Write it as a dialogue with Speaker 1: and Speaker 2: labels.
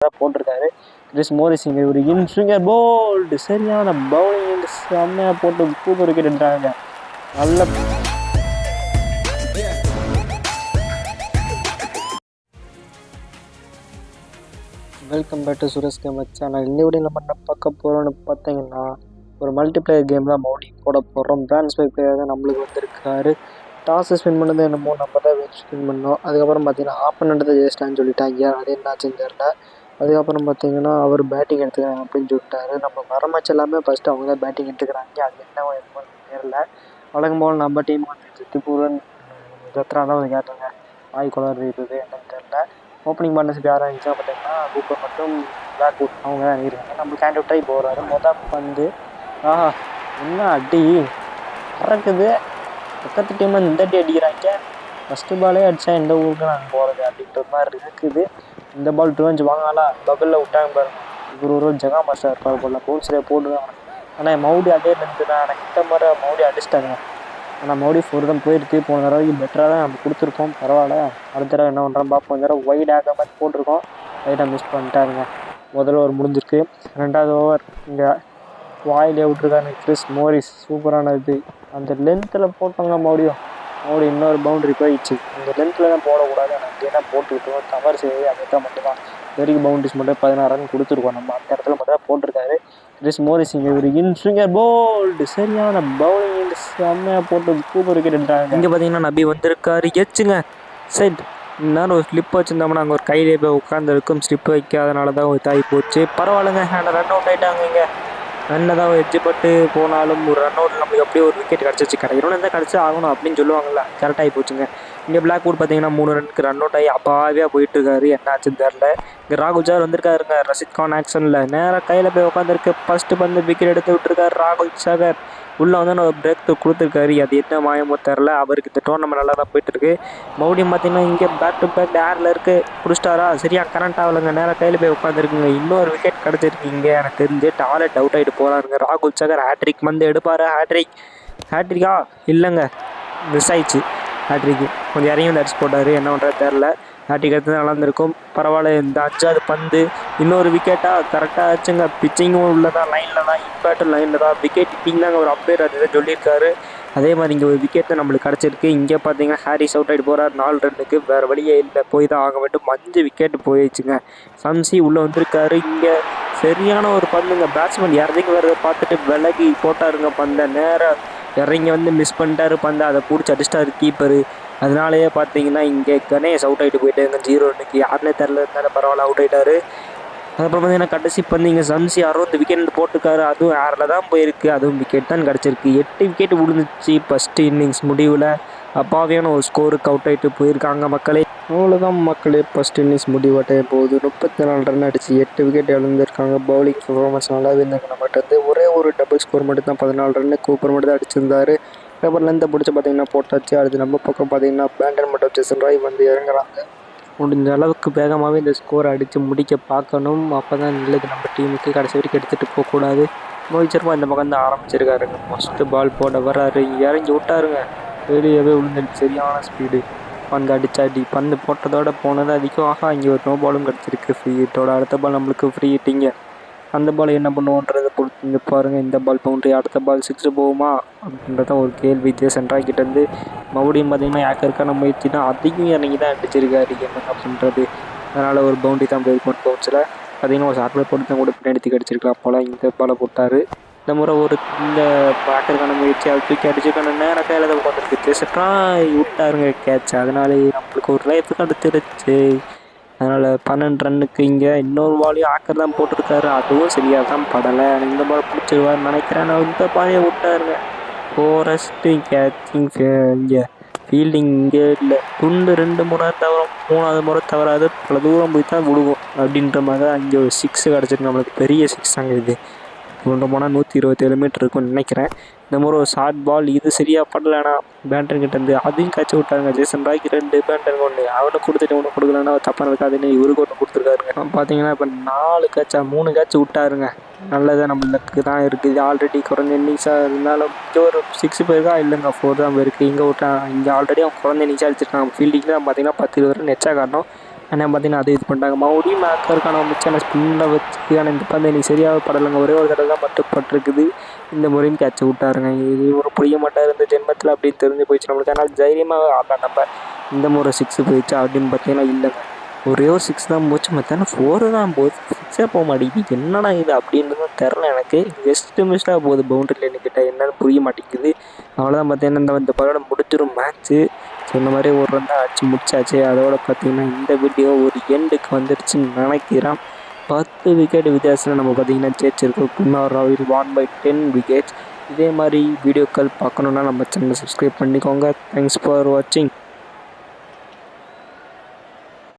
Speaker 1: தான் போட்டிருக்காரு. Chris Morris இங்கே ஒரு இன்ஸ்விங்கர் போல்டு சரியான பவுலிங் செம்மையாக போட்டு சூப்பர் விக்கெட் எடுத்தாங்க. நல்ல welcome back to Suresh gamer channel. இந்த வீடியோ நம்ம என்ன பார்க்க போகிறோம்னு பார்த்தீங்கன்னா, ஒரு மல்டிப்ளேயர் கேம் தான் மவுடி போட போகிறோம். பிரான்ஸ் பிளேயர் தான் நம்மளுக்கு வந்திருக்காரு. டாஸ் ஸ்பின் பண்ணது என்னமோ நம்ம தான் ஸ்பின் பண்ணோம். அதுக்கப்புறம் பார்த்தீங்கன்னா ஆப்பனண்ட் தான் ஜெயிச்சிட்டான்னு சொல்லிட்டாங்க. அது என்னாச்சுன்னு தெரியல. அதுக்கப்புறம் பார்த்தீங்கன்னா அவர் பேட்டிங் எடுத்துக்கிறாங்க அப்படின்னு சொல்லிட்டாரு. நம்ம வர மேட்ச் எல்லாமே ஃபஸ்ட்டு அவங்க தான் பேட்டிங் எடுத்துக்கிறாங்க. அது என்னமோ தெரியல. வழக்கம் போல் நம்ம டீம் வந்து சித்திபூரன் ஜத்ரா தான் வந்து கேட்டாங்க. வாய் குளர் இருக்குது என்னன்னு தெரியல. ஓப்பனிங் பார்ட்னர்ஷிப் யாராக இருந்துச்சா பார்த்தீங்கன்னா கூப்பர் மற்றும் பிளாக்வுட் அவங்க தான் இருக்காங்க. நம்ம கேண்டவுட்டாகி போகிறாரு. மொதல் பந்து என்ன அடி பறக்குது. பக்கத்து டீம் இந்த அடி அடிக்கிறாங்க. ஃபஸ்ட்டு பாலே அடித்தா எந்த ஊருக்கு நாங்கள் போகிறது அப்படின்ற மாதிரி இருக்குது. இந்த பால் டுவெஞ்சு வாங்கலா பபிளில் விட்டாங்க பாருங்க. இவர் ஒரு ஜெகா மாஸ்டர் இருப்பார் போல. பவுன்ஸரே போடுவேன். ஆனால் மவுடி அதே நின்று தான். ஆனால் இந்த மாதிரி மவுடி அடிச்சிட்டாங்க. ஆனால் மோடி ஃபோர் தான் போயிருக்கு. போன தடவைக்கு பெட்டராக தான் நம்ம கொடுத்துருக்கோம். பரவாயில்ல. அடுத்த தடவை என்ன பண்ணுறோம் பார்ப்போம். இந்த தடவை ஒயிட் ஆக மாதிரி போட்டிருக்கோம். லைட்டாக மிஸ் பண்ணிட்டாருங்க. முதல்ல ஓவர் முடிஞ்சிருக்கு. ரெண்டாவது ஓவர் இங்கே வாயிலே விட்ருக்காங்க கிறிஸ் மோரிஸ். சூப்பரான இது. அந்த லென்த்தில் போட்டோங்க மோடி இன்னொரு பவுண்டரி போயிடுச்சு. இந்த லென்த்தில் தான் போடக்கூடாது. ஆனால் அப்படியே தான் போட்டுக்கிட்டோம். தவறு செய்ய அதுதான் மட்டும்தான். வரைக்கும் பவுண்டரிஸ் மட்டும் 16 ரன் கொடுத்துருக்கோம். நம்ம அந்த இடத்துல மட்டும் தான் போட்டிருக்காரு கிறிஸ் மோரிஸ். இங்கே ஒரு இன்ஸ்விங்கர் போல்டு சரியான பவுலிங் செம்மையாக போட்டு சூப்பர் விக்கெட் எடுத்தாங்க. இங்கே பார்த்தீங்கன்னா நபி வந்திருக்காரு. எச்சுங்க சைட் இன்னும் ஒரு ஸ்லிப் வச்சுருந்தோம்னா அங்கே ஒரு கையிலே போய் உட்காந்துருக்கும். ஸ்லிப் வைக்காதனால தான் ஒரு தாய் போச்சு. பரவாயில்லைங்க. ஆனால் ரன் அவுட் ஆகிட்டாங்க. இங்கே ரன்னை தான் எஜ்ஜு பட்டு போனாலும் ஒரு ரன் அவுட் நம்மளுக்கு அப்படியே ஒரு விக்கெட் கிடச்சிச்சு. கிடைக்கணும் தான் கிடச்சி ஆகணும் அப்படின்னு சொல்லுவாங்கள்ல. கரெக்டாகி போச்சுங்க. இங்கே பிளாக்வுட் பார்த்தீங்கன்னா 3 ரனுக்கு ரன் அவுட் ஆகி அப்பாவியாக போயிட்டுருக்காரு. என்ன ஆச்சுன்னு தெரில. இங்கே ராகுல் சார் வந்திருக்காருங்க. ரஷித் கான் ஆக்ஷனில் நேராக கையில் போய் உட்காந்துருக்கு. ஃபஸ்ட்டு பந்து விக்கெட் எடுத்து விட்டுருக்காரு ராகுல் சாகர். உள்ளே வந்து நான் பிரேக் கொடுத்துருக்காரு. அது என்ன மாயமோ தெரில. அவருக்கு இந்த டோர்னமெண்ட் நல்லா தான் போயிட்டுருக்கு. மறுபடியும் பார்த்தீங்கன்னா இங்கே பேக் டு பேக் ஏரில் இருக்குது. பிடிச்சிட்டாரா சரியாக கரண்ட் ஆகலைங்க. நேராக கையில் போய் உட்காந்துருக்குங்க. இன்னொரு விக்கெட் கிடச்சிருக்கு. இங்கே எனக்கு தெரிஞ்சு டாலே டவுட் ஆகிட்டு போகிறாருங்க. ராகுல் சாகர் ஹேட்ரிக் வந்து எடுப்பார். ஹேட்ரிக்கா இல்லைங்க மிஸ் ஆயிடுச்சு. ஹேட்ரிக்கு கொஞ்சம் இறங்கி வந்து அடிச்சு போட்டார். என்ன பண்ணுறது தெரில. ஹேட்ரிக் எடுத்து தான் நடந்திருக்கும். பரவாயில்ல. இந்த 5வது பந்து இன்னொரு விக்கெட்டாக கரெக்டாக ஆச்சுங்க. பிச்சிங்கும் உள்ளதான் லைனில் தான். இம்பேக்டும் லைனில் தான். விக்கெட் கிட்டிங் தாங்க ஒரு அப்பேர் அதுதான் சொல்லியிருக்காரு. அதே மாதிரி இங்கே ஒரு விக்கெட் தான் நம்மளுக்கு கிடச்சிருக்கு. இங்கே பார்த்தீங்கன்னா ஹாரிஸ் அவுட் ஆகிட்டு போகிறார் 4 ரன்னுக்கு. வேறு வழியே இல்லை. போய் தான் ஆக வேண்டும். 5 விக்கெட் போயிடுச்சுங்க. சம்சி உள்ளே வந்திருக்காரு. இங்கே சரியான ஒரு பந்துங்க. பேட்ஸ்மேன் இறங்கி வரதை பார்த்துட்டு விலகி போட்டாருங்க பந்தை. நேராக இறங்கி வந்து மிஸ் பண்ணிட்டாரு பந்தை. அதை பிடிச்சி அடிச்சிட்டாரு கீப்பரு. அதனாலேயே பார்த்தீங்கன்னா இங்கே கணேஷ் அவுட் ஆகிட்டு போயிட்டாங்க 0 ரன்னுக்கு. யாருன்னே தெரில. இருந்தாலும் பரவாயில்ல அவுட் ஆகிட்டாரு. அதுக்கப்புறம் பார்த்தீங்கன்னா கடைசி பந்து இங்கே சம்சி 60 விக்கெட் போட்டுருக்காரு. அதுவும் ஏரில் தான் போயிருக்கு. அதுவும் விக்கெட் தான் கிடச்சிருக்கு. 8 விக்கெட் விழுந்துச்சு ஃபஸ்ட்டு இன்னிங்ஸ் முடிவில். அப்பாவியான ஒரு ஸ்கோருக்கு அவுட் ஆகிட்டு போயிருக்காங்க மக்களே. அவ்வளோதான் மக்களே. ஃபஸ்ட் இன்னிங்ஸ் முடிவடைய போகுது. 34 ரன் அடிச்சு 8 விக்கெட் இழந்திருக்காங்க. பவுலிங் பர்ஃபார்மன்ஸ் நல்லாவே இருந்தாங்க நம்மகிட்ட வந்து. ஒரே ஒரு டபுள் ஸ்கோர் மட்டும் தான் 14 ரன்னு கூப்பர் மட்டும் தான் அடிச்சிருந்தாரு. அப்புறம் லென்த்தை பிடிச்சி பார்த்தீங்கன்னா போட்டாச்சு. அடுத்து நம்ம பக்கம் பார்த்தீங்கன்னா பேண்டன் மட்டும் ஜெசன் ராய் வந்து இறங்குறாங்க. முடிஞ்ச அளவுக்கு வேகமாகவே இந்த ஸ்கோரை அடித்து முடிக்க பார்க்கணும். அப்போ தான் நல்லது நம்ம டீமுக்கு. கடைசி வரைக்கும் எடுத்துகிட்டு போகக்கூடாது. ரோஹித் சர்மா இந்த பக்கம் தான் ஆரம்பிச்சிருக்காருங்க. ஃபஸ்ட்டு பால் போட வர்றாரு. இறங்கி விட்டாருங்க. வெளியவே விழுந்துட்டு சரியான ஸ்பீடு. பந்து அடிச்சாடி. பந்து போட்டதோட போனது அதிகம். இங்கே ஒரு நோ பாலும் கிடச்சிருக்கு ஃப்ரீ ஹிட்டோட. அடுத்த பால் நம்மளுக்கு ஃப்ரீ ஹிட்டிங்க. அந்த பால் என்ன பண்ணுவோன்றதை பொறுத்து இங்கே பாருங்கள். இந்த பால் பவுண்ட்ரி. அடுத்த பால் 6 போகுமா அப்படின்றத ஒரு கேள்வி. ஜேசன் ராய்கிட்டேருந்து மறுபடியும் பார்த்தீங்கன்னா ஏக்கருக்கான முயற்சி தான். அதையும் இறங்கி தான் அடிச்சிருக்காரு. என்ன அப்படின்றது. அதனால் ஒரு பவுண்ட்ரி தான் போயிருக்கும் பவுன்ஸில். பார்த்தீங்கன்னா ஒரு ஷார்ட் போட்டு தான் கூட பின்னாடி அடிச்சிருக்கலாம் போல். இந்த பாலை போட்டார். இந்த முறை இந்த பேக்கருக்கான முயற்சி அதை தூக்கி அடிச்சுக்கான நேரம் கையில் தான் உட்காந்துருக்கு. ஜேசன் ராய் விட்டாருங்க கேட்ச். அதனாலே நம்மளுக்கு ஒரு லைஃபுக்கு அடுத்துருச்சு. அதனால் 12 ரன்னுக்கு இங்கே இன்னொரு பாலையும் ஆக்கர் தான் போட்டிருக்காரு. அதுவும் சரியாக தான் படலை. இந்த பால் பிடிச்சிருவார்னு நினைக்கிறேன். நான் இந்த பாலையை விட்டாருங்க. ஃபோரஸ்ட்டு கேட்சிங் இங்கே ஃபீல்டிங் இங்கே இல்லை. துண்டு 2 முறை தவறும். 3வது முறை தவறாது. பல தூரம் போய் தான் விடுவோம் அப்படின்ற மாதிரி தான் இங்கே ஒரு 6 கிடச்சிருக்கு. நம்மளுக்கு பெரிய 6 தாங்க இது. கொண்டு போனால் 127 மீட்டர் இருக்கும்னு நினைக்கிறேன். இந்த முறை ஒரு ஷார்ட் பால். இது சரியாக படலைன்னா பேண்டர்கிட்டேருந்து அதையும் காய்ச்சி விட்டாங்க. ஜேசன் ராய்க்கு 2 பேண்டர் 1. அவனை கொடுத்துட்டு ஒன்று கொடுக்கலன்னா தப்பாக இருக்காதுன்னு இவருக்கு ஒன்று கொடுத்துருக்காருங்க. பார்த்தீங்கன்னா இப்போ 4 கேட்சா 3 கேட்ச் விட்டாருங்க. நல்லதாக நம்மளுக்கு தான் இருக்குது. ஆல்ரெடி குறைஞ்ச இன்னிங்ஸாக இருந்தாலும் இங்கே ஒரு 6 போயிருக்கா இல்லைங்க 4 தான் போயிருக்கு. இங்கே ஆல்ரெடி அவன் குறைஞ்ச இன்னிங்ஸாக அடிச்சிருக்காங்க. ஃபீல்டிங்கில் பார்த்தீங்கன்னா 10 ரன் எச்சா காட்டணும். ஆனால் பார்த்தீங்கன்னா அது இது பண்ணிட்டாங்க. மறுபடியும் மேக்கருக்கான மிச்சான ஸ்பின்னில் வச்சு, ஆனால் இந்த பந்து எனக்கு சரியாக படலைங்க. ஒரே ஒரு தடவை தான் மட்டுப்பட்டிருக்குது. இந்த முறையும் கேட்ச விட்டாருங்க. இது ஒரு புரிய மாட்டார் இந்த ஜென்மத்தில் அப்படின்னு தெரிஞ்சு போயிடுச்சு நம்மளுக்கு. ஆனால் தைரியமாக ஆடலாம் நம்ம. இந்த முறை 6 போயிடுச்சு அப்படின்னு பார்த்தீங்கன்னா இல்லைங்க. ஒரே ஒரு 6 தான் போச்சு. மற்ற 4 தான் போகுது. 6 போக மாட்டேங்குது. என்னடா இது அப்படின்றது தெரில எனக்கு. ஜஸ்ட்டு மிஸ்டாக போகுது பவுண்டரி லைன் கிட்ட. என்னன்னு புரிய மாட்டேங்குது. அவ்வளோதான் பார்த்தீங்கன்னா இந்த பரோட முடிச்சிடும் மேட்ச்சு. சொன்ன மாதிரி ஒரு ரன் தான் அடிச்சு முடிச்சாச்சு. அதோட பார்த்தீங்கன்னா இந்த வீடியோ ஒரு எண்டுக்கு வந்துடுச்சுன்னு நினைக்கிறேன். 10 விக்கெட் வித்தியாசத்தில் நம்ம பார்த்தீங்கன்னா ஜெயிச்சிருக்கோம். குமார் ராவில் 1/10 விக்கெட்ஸ். இதே மாதிரி வீடியோக்கள் பார்க்கணுன்னா நம்ம சேனலை சப்ஸ்கிரைப் பண்ணிக்கோங்க. தேங்க்ஸ் ஃபார் வாட்சிங்.